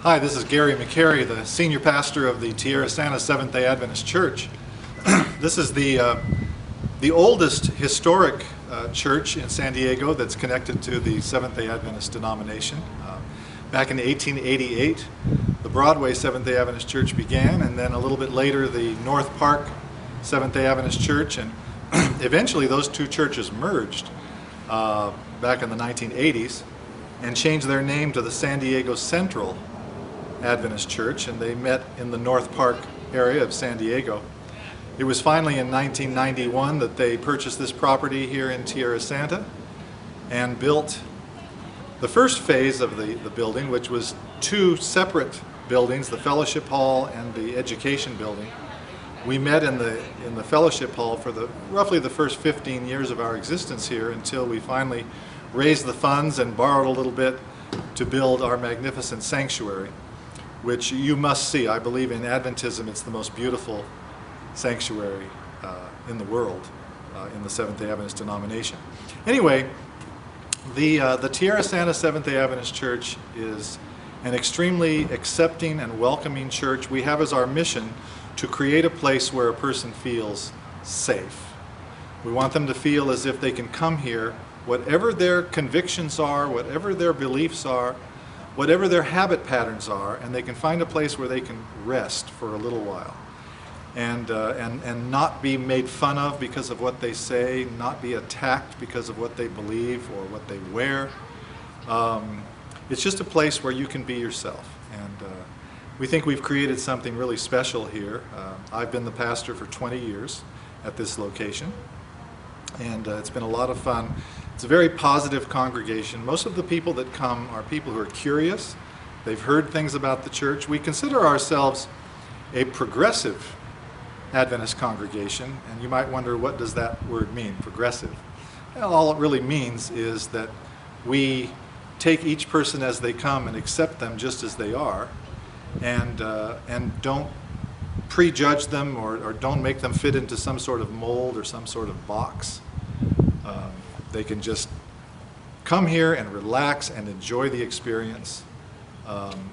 Hi, this is Gary McCary, the senior pastor of the Tierrasanta Seventh-day Adventist Church. This is the oldest historic church in San Diego that's connected to the Seventh-day Adventist denomination. Back in 1888, the Broadway Seventh-day Adventist Church began, and then a little bit later the North Park Seventh-day Adventist Church, and eventually those two churches merged back in the 1980s and changed their name to the San Diego Central Adventist Church, and they met in the North Park area of San Diego. It was finally in 1991 that they purchased this property here in Tierrasanta and built the first phase of the building, which was two separate buildings, the Fellowship Hall and the Education Building. We met in the Fellowship Hall for roughly the first 15 years of our existence here, until we finally raised the funds and borrowed a little bit to build our magnificent sanctuary, which you must see. I believe in Adventism it's the most beautiful sanctuary in the world, in the Seventh-day Adventist denomination. Anyway, the Tierrasanta Seventh-day Adventist Church is an extremely accepting and welcoming church. We have as our mission to create a place where a person feels safe. We want them to feel as if they can come here, whatever their convictions are, whatever their beliefs are, whatever their habit patterns are, and they can find a place where they can rest for a little while and not be made fun of because of what they say, not be attacked because of what they believe or what they wear. It's just a place where you can be yourself, and we think we've created something really special here. I've been the pastor for 20 years at this location, and it's been a lot of fun. It's a very positive congregation. Most of the people that come are people who are curious. They've heard things about the church. We consider ourselves a progressive Adventist congregation, and you might wonder, what does that word mean, progressive? Well, all it really means is that we take each person as they come and accept them just as they are, and don't prejudge them or don't make them fit into some sort of mold or some sort of box. They can just come here and relax and enjoy the experience.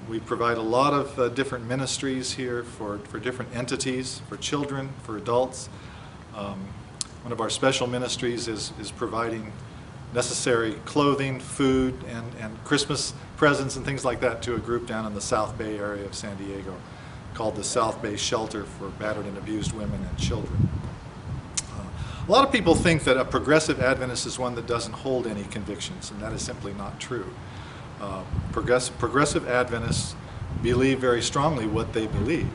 We provide a lot of different ministries here for different entities, for children, for adults. One of our special ministries is providing necessary clothing, food, and Christmas presents and things like that to a group down in the South Bay area of San Diego called the South Bay Shelter for Battered and Abused Women and Children. A lot of people think that a progressive Adventist is one that doesn't hold any convictions, and that is simply not true. Progressive Adventists believe very strongly what they believe,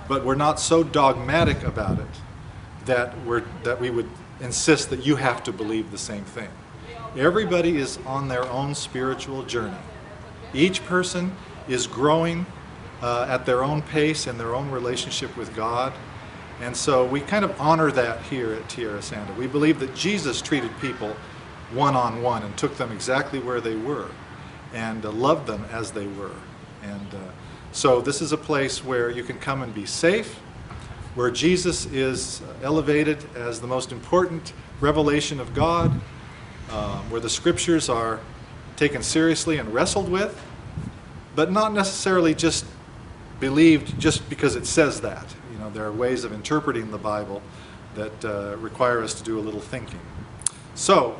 but we're not so dogmatic about it that we would insist that you have to believe the same thing. Everybody is on their own spiritual journey. Each person is growing at their own pace in their own relationship with God. And so we kind of honor that here at Tierrasanta. We believe that Jesus treated people one-on-one and took them exactly where they were and loved them as they were. And so this is a place where you can come and be safe, where Jesus is elevated as the most important revelation of God, where the scriptures are taken seriously and wrestled with, but not necessarily just believed just because it says that. You know, there are ways of interpreting the Bible that require us to do a little thinking. So,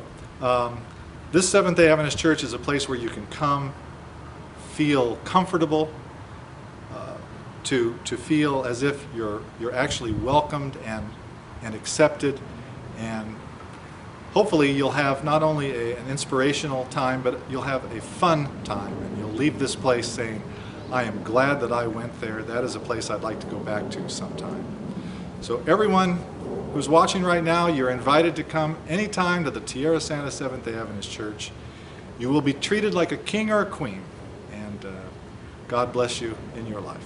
this Seventh-day Adventist Church is a place where you can come, feel comfortable, to feel as if you're actually welcomed and accepted, and hopefully you'll have not only an inspirational time, but you'll have a fun time, and you'll leave this place saying, I am glad that I went there. That is a place I'd like to go back to sometime. So everyone who's watching right now, you're invited to come anytime to the Tierrasanta Seventh-day Adventist Church. You will be treated like a king or a queen, and God bless you in your life.